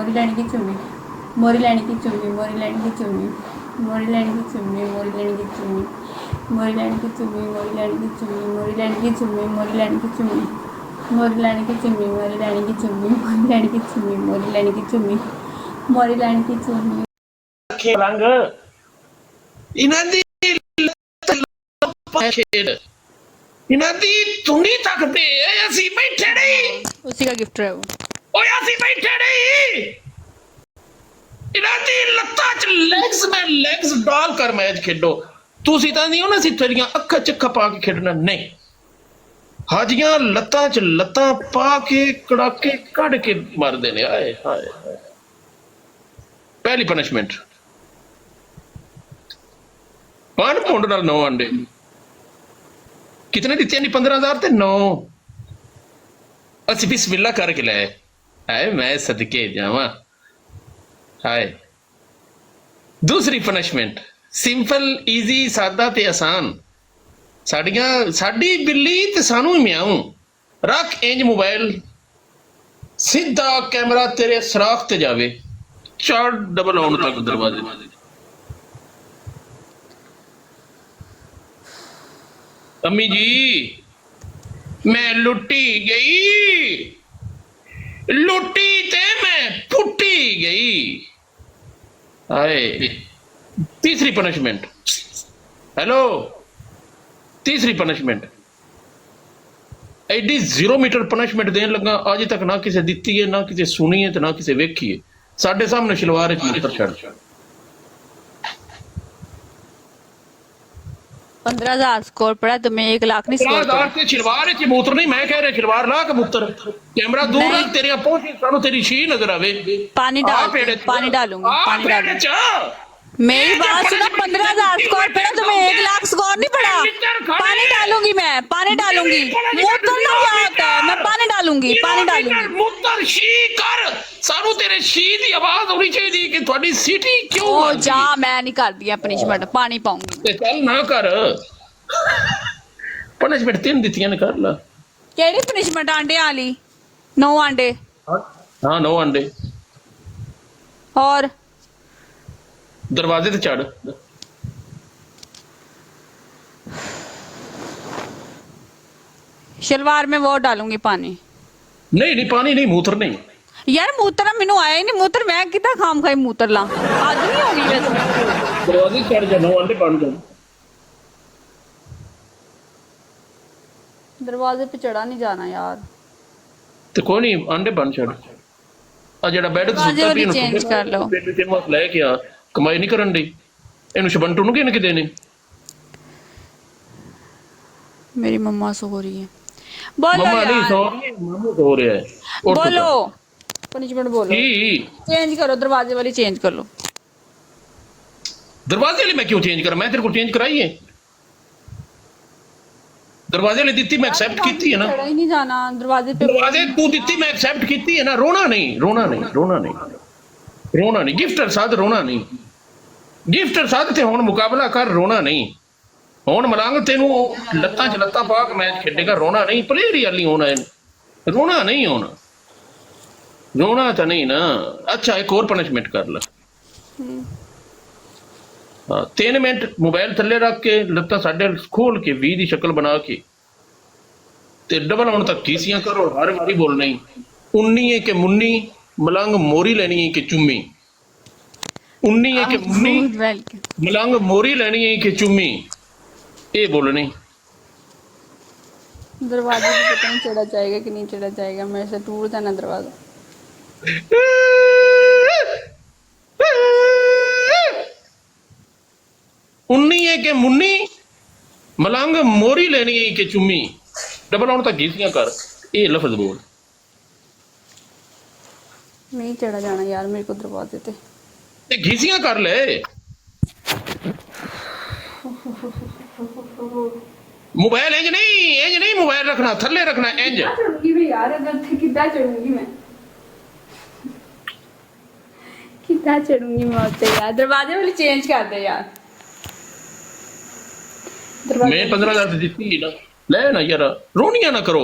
मोरी लैनी की चुम्मी मोरी लैनी की चुम्मी मोरी लैनी की चुम्मी मोरी लैनी की चुम्मी मोरी लैनी की चुम्मी मोरी लैनी की चुम्मी मोरी लैनी की चुम्मी मोरी लैनी की चुम्मी मोरी लैनी की चुम्मी मोरी लैनी की चुम्मी मोरी लैनी की चुम्मी मोरी लैनी की चुम्मी मोरी लैनी की चुम्मी मोरी लैनी की चुम्मी ਰੰਗ ਇਹਨਾਂ ਦੀ ਖੇਡ ਇਹਨਾਂ ਦੀ ਤੁੰਡੀ ਤੱਕ ਤੇ ਅਸੀਂ ਬੈਠੇ ਨਹੀਂ उसी का गिफ्ट है वो ਓਏ ਅਸੀਂ ਬੈਠੇ ਨਹੀਂ ਇਹਨਾਂ ਦੀ ਲੱਤਾਂ 'ਚ ਲੈਗਸ ਮੈਂ ਲੈਗਸ ਡਾਲ ਕਰ ਮੈਚ ਖੇਡੋ ਤੁਸੀਂ ਤਾਂ ਨਹੀਂ ਉਹਨਾਂ ਸੀ ਤੇਰੀਆਂ ਅੱਖਾਂ 'ਚ ਅੱਖਾਂ ਪਾ ਕੇ ਖੇਡਣਾ ਨਹੀਂ ਹਾਜੀਆਂ ਲੱਤਾਂ 'ਚ ਲੱਤਾਂ ਪਾ ਕੇ ਕੜਾਕੇ ਕੱਢ ਕੇ ਮਾਰਦੇ ਨੇ ਆਏ ਹਾਏ ਹਾਏ ਪਹਿਲੀ ਪਨਿਸ਼ਮੈਂਟ पान पौंड नाल 9 अंडे कितने दिते नहीं 15,000 ते 9 असि बिस्मिल्लाह करके लाए हाय मैं सदके जावा हाय दूसरी पनिशमेंट सिंपल इजी सादा ते आसान साडी बिल्ली ते सानू ही म्याऊं रख इंज मोबाइल सीधा कैमरा तेरे सराख ते जावे चढ़ डबल ऑन तक दरवाजे अम्मी जी मैं लुटी ते मैं पुटी गई आए तीसरी पनिशमेंट हेलो तीसरी पनिशमेंट एडी 0 मीटर पनिशमेंट देन लगा आज तक ना किसी दिती है ना किसी सुनी है तो ना किसी वेखी है साडे सामने शलवार च छड़ 15,000 स्कोर पड़ा तो मैं 1 लाख नहीं स्कोर पड़ा ਤੇ ਸ਼ਲਵਾਰ ਚ ਮੂਤਰ ਨਹੀਂ ਮੈਂ ਕਹਿ ਰਿਹਾ ਸ਼ਲਵਾਰ ਲਾ ਕੇ ਮੂਤਰ ਕੈਮਰਾ ਦੂਰ ਰੱਖ ਤੇਰੀਆਂ ਪਹੁੰਚੀ ਸਾਨੂੰ ਤੇਰੀ ਛੀ ਨਜ਼ਰ ਆਵੇ पानी डालूंगी मेरी बात सुनो 15,000 स्कोर पड़ा तो मैं 1 लाख स्कोर नहीं पड़ा पानी डालूंगी मूत्र ना क्या होता है मैं पानी डालूंगी ਮੂਤਰ ਛੀ ਕਰ ਸਾਨੂੰ ਤੇਰੇ ਛੀ ਦੀ ਆਵਾਜ਼ ਹੋਣੀ ਚਾਹੀਦੀ ਕਿ ਤੁਹਾਡੀ ਸੀਟੀ ਕਿਉਂ ओ ਮਾਰਦੀ जा मैं नहीं कर दिया पनिशमेंट पानी पाऊंगी ਤੇ ਚੱਲ ਨਾ ਕਰ ਪਨਿਸ਼ਮੈਂਟ ਤਿੰਨ ਦਿੱਤੀਆਂ ਨੇ ਕਰ ਲਾ केड़ी पनिशमेंट आंडे वाली 9 आंडे ਹਾਂ 9 ਅੰਡੇ और ਦਰਵਾਜ਼ੇ ਤੇ ਚੜ शलवार में वो डालूंगी पानी ਨਹੀਂ ਪਾਣੀ ਨਹੀਂ ਮੂਤਰ ਨਹੀਂ यार मूत्र मैनू आया ही नहीं मूत्र मैं कितना खाम खाई मूत्र ला आज नहीं होगी वैसे ਦਰਵਾਜ਼ੇ ਚੜ ਜਾ 9 ਅੰਡੇ ਬਣ ਜਾ दरवाजे पे चढ़ा नहीं जाना यार ਤੇ ਕੋਈ ਨਹੀਂ ਅੰਡੇ ਬਣ ਛੱਡ ਆ ਜਿਹੜਾ ਬੈੱਡ ਤੇ ਦਰਵਾਜ਼ੇ ਸੁੱਤਾ ਵਾਲੀ ਪਈ ਨੂੰ change ਕਰ ਲਓ। ਤੇ ਮਸ ਲੈ ਕੇ ਆ ਕਮਾਈ ਨਹੀਂ ਕਰਨ ਦੀ ਇਹਨੂੰ ਸ਼ਬੰਟੂ ਨੂੰ ਕਿਹਨੇ ਕਿ ਦੇਣੇ मेरी मम्मा सो रही है बोलो ਮਮਾ ਨਹੀਂ यार ਸੋ ਰਹੀ ਮਾਮੂ ਸੋ ਰਿਹਾ ਹੈ ਉੱਠ बोलो पनिशमेंट बोलो ਕੀ चेंज करो दरवाजे वाली चेंज कर लो दरवाजे वाली मैं क्यों चेंज करा मैं तेरे को चेंज कराई है दरवाजे वाली ਦਿੱਤੀ मैं एक्सेप्ट ਕੀਤੀ है ना चढ़ा ही नहीं जाना दरवाजे पे दरवाजे तू ਦਿੱਤੀ मैं एक्सेप्ट ਕੀਤੀ है ना रोना नहीं गिफ्टर साथ रोना नहीं गिफ्टर साथ ਤੇ ਹੁਣ ਮੁਕਾਬਲਾ ਕਰ ਰੋਣਾ ਨਹੀਂ ਹੁਣ ਮਲੰਗ ਤੈਨੂੰ ਲੱਤਾਂ 'ਚ ਲੱਤਾਂ ਪਾ ਕੇ ਮੈਚ ਖੇਡੇਗਾ ਰੋਣਾ ਨਹੀਂ ਪਲੇਅਰ ਹੀ ਵਾਲੀ ਹੋਣਾ ਹੈ ਰੋਣਾ ਨਹੀਂ ਹੋਣਾ ਰੋਣਾ ਤਾਂ ਨਹੀਂ ਨਾ ਅੱਛਾ ਇੱਕ ਹੋਰ ਪਨਿਸ਼ਮੈਂਟ ਕਰ ਲੈ ਹਾਂ 3 ਮਿੰਟ ਮੋਬਾਈਲ ਥੱਲੇ ਰੱਖ ਕੇ ਲੱਤਾਂ ਸਾਡੇ ਖੋਲ ਕੇ ਵੀ ਦੀ ਸ਼ਕਲ ਬਣਾ ਕੇ ਤੇ ਡਬਲ ਆਉਣ ਤੱਕ ਕੀਸੀਆਂ ਕਰੋ ਹਰ ਵਾਰੀ ਬੋਲਣਾ ਹੀ 19 ਹੈ ਕਿ ਮੁੰਨੀ ਮਲੰਗ ਮੋਰੀ ਲੈਣੀ ਹੈ ਕਿ ਚੁੰਮੀ 19 ਹੈ ਕਿ ਮੁੰਨੀ ਮਲੰਗ ਮੋਰੀ ਲੈਣੀ ਹੈ ਕਿ ਚੁੰਮੀ ਇਹ ਬੋਲਣੀ दरवाजे पे पता नहीं चढ़ा जाएगा कि नहीं चढ़ा जाएगा मेरे से टूट जाना दरवाजा 19 ਹੈ ਕਿ ਮੁੰਨੀ ਮਲੰਗ ਮੋਰੀ ਲੈਣੀ ਹੈ ਕਿ ਚੁੰਮੀ ਡਬਲ ਆਉਣ ਤੱਕ ਕੀਸੀਆਂ ਕਰ ਇਹ ਲਫ਼ਜ਼ ਬੋਲ नहीं चढ़ा जाना यार मेरे को दरवाजे पे ਤੇ ਘੀਸੀਆਂ ਕਰ ਲੈ मोबाइल इंज नहीं मोबाइल रखना थल्ले रखना इंज चढ़ूंगी मैं यार अगर थे कितना चढ़ूंगी मैं कितना चढ़ूंगी मैं उससे यार दरवाजे वाली चेंज कर दे यार मैं 15,000 दी ना ले ना यार रोनिया ना करो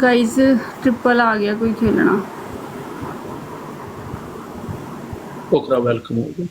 गाइस ट्रिपल आ गया कोई खेलना। ओकरा वेलकम हो गया।